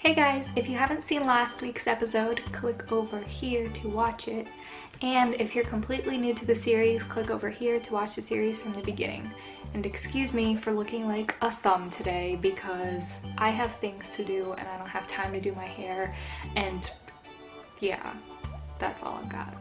Hey guys, if you haven't seen last week's episode, click over here to watch it. And if you're completely new to the series, click over here to watch the series from the beginning. And excuse me for looking like a thumb today because I have things to do and I don't have time to do my hair. And yeah, that's all I've got.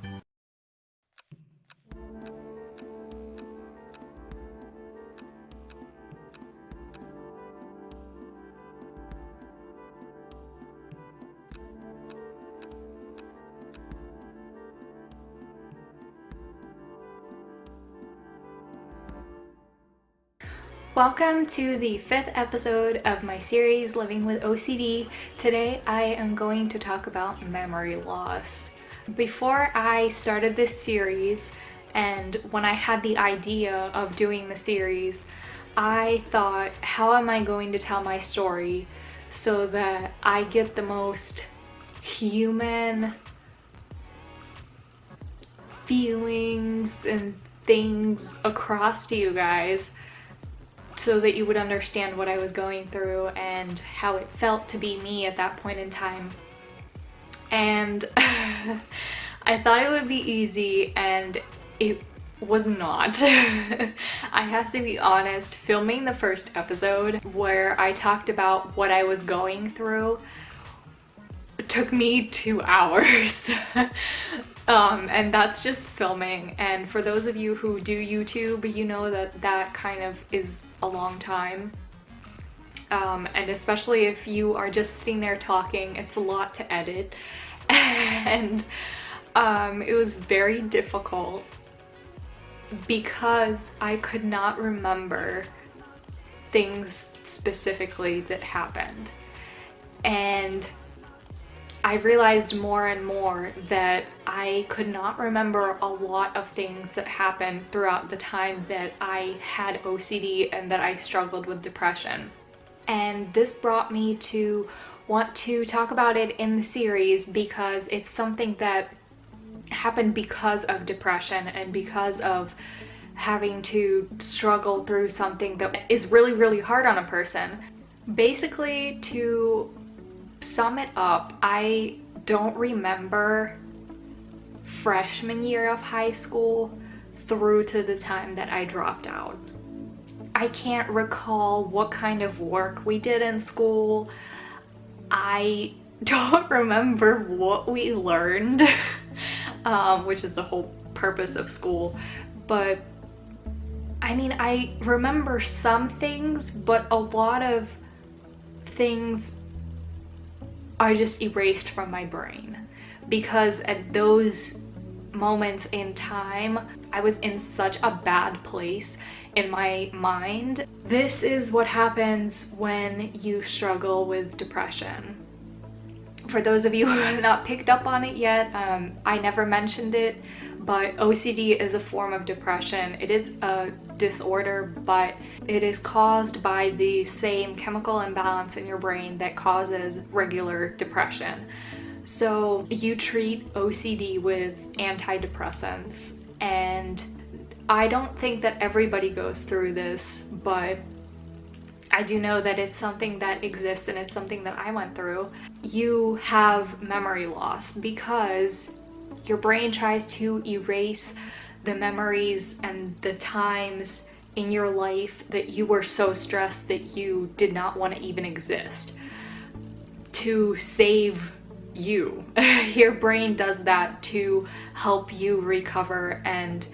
Welcome to the 5th episode of my series, Living with OCD. Today I am going to talk about memory loss. Before I started this series, and when I had the idea of doing the series, I thought, how am I going to tell my story so that I get the most human feelings and things across to you guys, so that you would understand what I was going through and how it felt to be me at that point in time. And I thought it would be easy, and it was not. I have to be honest, filming the first episode where I talked about what I was going through took me 2 hours. And that's just filming, and for those of you who do YouTube, you know that that kind of is a long time, and especially if you are just sitting there talking, it's a lot to edit. And it was very difficult because I could not remember things specifically that happened, and I realized more and more that I could not remember a lot of things that happened throughout the time that I had OCD and that I struggled with depression. And this brought me to want to talk about it in the series because it's something that happened because of depression and because of having to struggle through something that is really, really hard on a person. Basically, to sum it up, I don't remember freshman year of high school through to the time that I dropped out. I can't recall what kind of work we did in school. I don't remember what we learned, which is the whole purpose of school. But I mean, I remember some things, but a lot of things are just erased from my brain because at those moments in time I was in such a bad place in my mind. This is what happens when you struggle with depression. For those of you who have not picked up on it yet, I never mentioned it, but OCD is a form of depression. It is a disorder, but it is caused by the same chemical imbalance in your brain that causes regular depression. So you treat OCD with antidepressants, and I don't think that everybody goes through this, but I do know that it's something that exists and it's something that I went through. You have memory loss because your brain tries to erase the memories and the times in your life that you were so stressed that you did not want to even exist, to save you. Your brain does that to help you recover and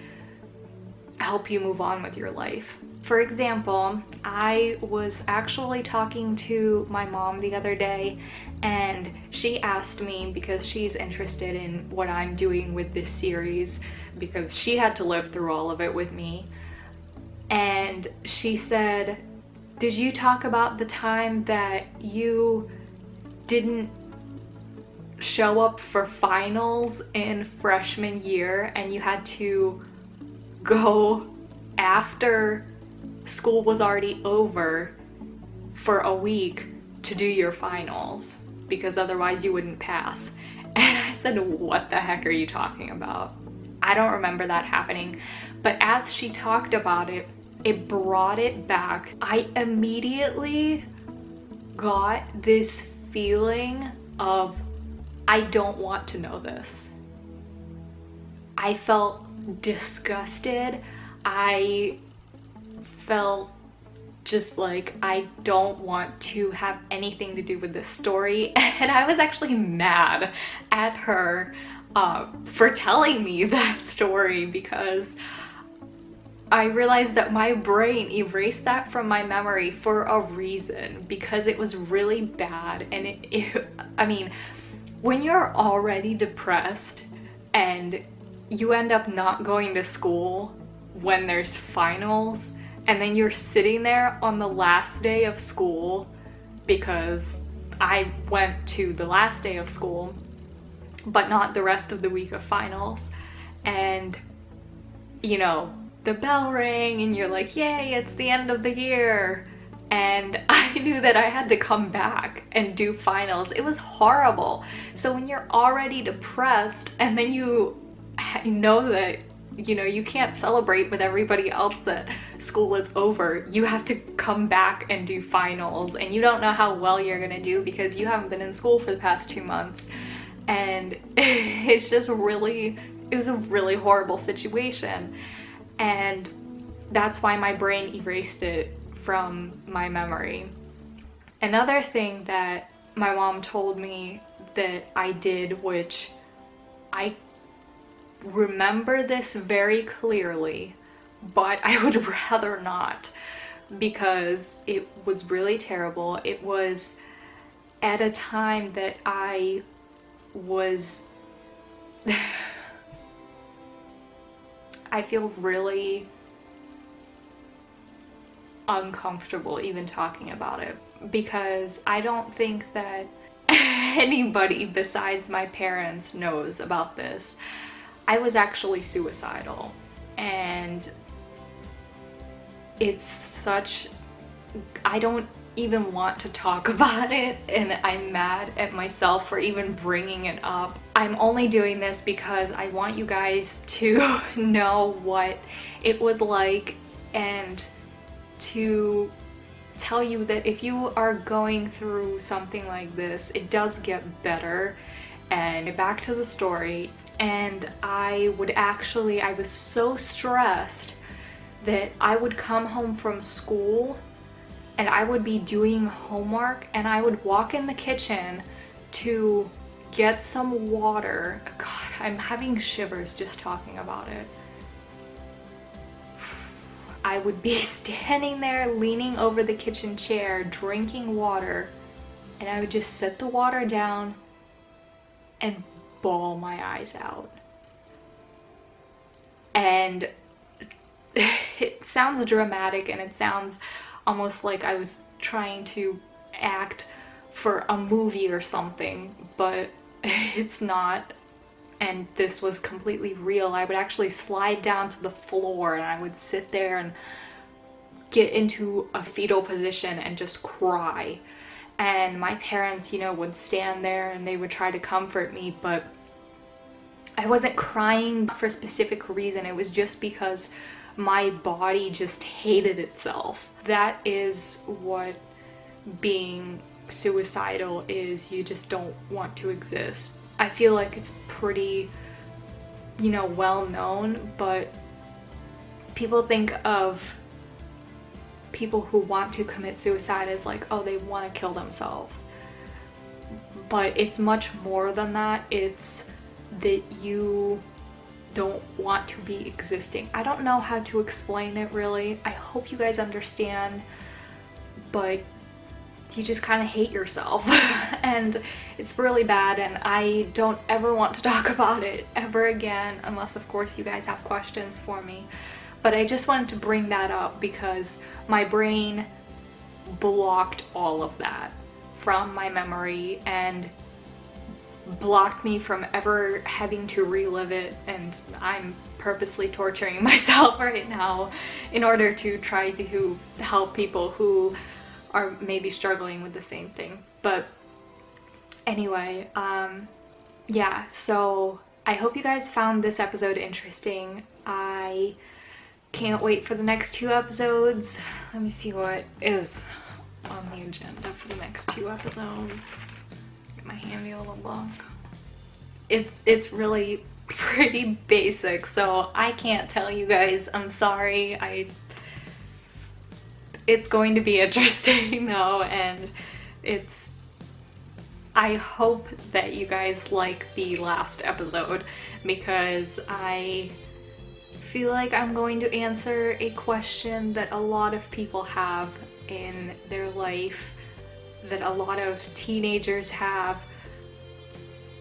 help you move on with your life. For example, I was actually talking to my mom the other day, and she asked me, because she's interested in what I'm doing with this series, because she had to live through all of it with me, and she said, did you talk about the time that you didn't show up for finals in freshman year and you had to go after school was already over for a week to do your finals because otherwise you wouldn't pass? And I said, what the heck are you talking about? I don't remember that happening. But as she talked about it, it brought it back. I immediately got this feeling of, I don't want to know this. I felt disgusted. I felt just like, I don't want to have anything to do with this story. And I was actually mad at her for telling me that story, because I realized that my brain erased that from my memory for a reason, because it was really bad. And I mean, when you're already depressed and you end up not going to school when there's finals, and then you're sitting there on the last day of school, because I went to the last day of school, but not the rest of the week of finals, and you know, the bell rang and you're like, yay, it's the end of the year. And I knew that I had to come back and do finals. It was horrible. So when you're already depressed and then you know that, you know, you can't celebrate with everybody else that school is over, you have to come back and do finals, and you don't know how well you're gonna do because you haven't been in school for the past 2 months. And it's just really, it was a really horrible situation. And that's why my brain erased it from my memory. Another thing that my mom told me that I did, which I remember this very clearly, but I would rather not, because it was really terrible. It was at a time that I was I feel really uncomfortable even talking about it, because I don't think that anybody besides my parents knows about this. I was actually suicidal, and it's such, I don't even want to talk about it, and I'm mad at myself for even bringing it up. I'm only doing this because I want you guys to know what it was like, and to tell you that if you are going through something like this, it does get better. And back to the story, and I was so stressed that I would come home from school and I would be doing homework, and I would walk in the kitchen to get some water. God, I'm having shivers just talking about it. I would be standing there leaning over the kitchen chair drinking water, and I would just set the water down and bawl my eyes out. And it sounds dramatic, and it sounds almost like I was trying to act for a movie or something, but it's not. And this was completely real. I would actually slide down to the floor, and I would sit there and get into a fetal position and just cry. And my parents, you know, would stand there and they would try to comfort me, but I wasn't crying for a specific reason. It was just because my body just hated itself. That is what being suicidal is. You just don't want to exist. I feel like it's pretty, you know, well known, but people think of people who want to commit suicide as like, oh, they want to kill themselves. But it's much more than that. It's that you don't want to be existing. I don't know how to explain it really. I hope you guys understand, but you just kind of hate yourself and it's really bad, and I don't ever want to talk about it ever again, unless of course you guys have questions for me. But I just wanted to bring that up because my brain blocked all of that from my memory and blocked me from ever having to relive it, and I'm purposely torturing myself right now in order to try to help people who are maybe struggling with the same thing. But anyway, yeah, so I hope you guys found this episode interesting. I can't wait for the next 2 episodes. Let me see what is on the agenda for the next 2 episodes. gonna be a little book. It's really pretty basic, so I can't tell you guys. I'm sorry. It's going to be interesting though, and I hope that you guys like the last episode, because I feel like I'm going to answer a question that a lot of people have in their life, that a lot of teenagers have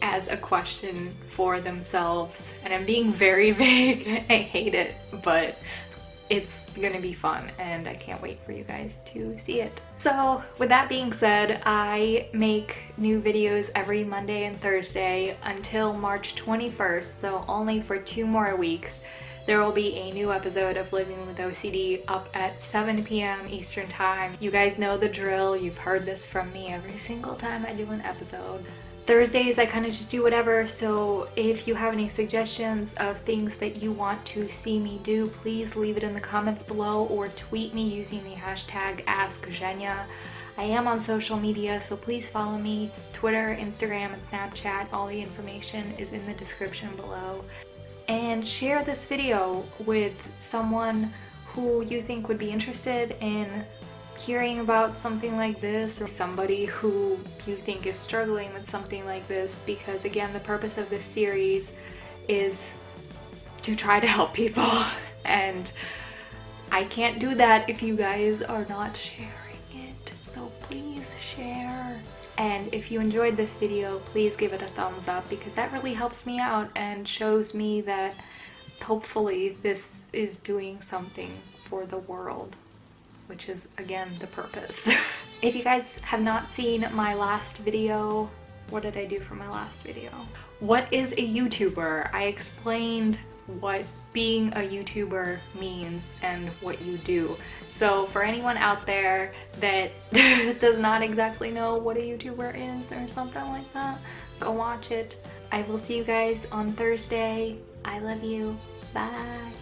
as a question for themselves. And I'm being very vague. I hate it, but it's gonna be fun and I can't wait for you guys to see it. So with that being said, I make new videos every Monday and Thursday until March 21st, so only for 2 more weeks. There will be a new episode of Living with OCD up at 7 p.m. Eastern Time. You guys know the drill. You've heard this from me every single time I do an episode. Thursdays, I kind of just do whatever, so if you have any suggestions of things that you want to see me do, please leave it in the comments below or tweet me using the hashtag AskZhenya. I am on social media, so please follow me. Twitter, Instagram, and Snapchat. All the information is in the description below. And share this video with someone who you think would be interested in hearing about something like this, or somebody who you think is struggling with something like this, because again, the purpose of this series is to try to help people, and I can't do that if you guys are not sharing it, so please share. And if you enjoyed this video, please give it a thumbs up, because that really helps me out and shows me that hopefully this is doing something for the world, which is again the purpose. If you guys have not seen my last video, what did I do for my last video? What is a YouTuber? I explained what being a YouTuber means and what you do. So for anyone out there that does not exactly know what a YouTuber is or something like that, go watch it. I will see you guys on Thursday. I love you. Bye.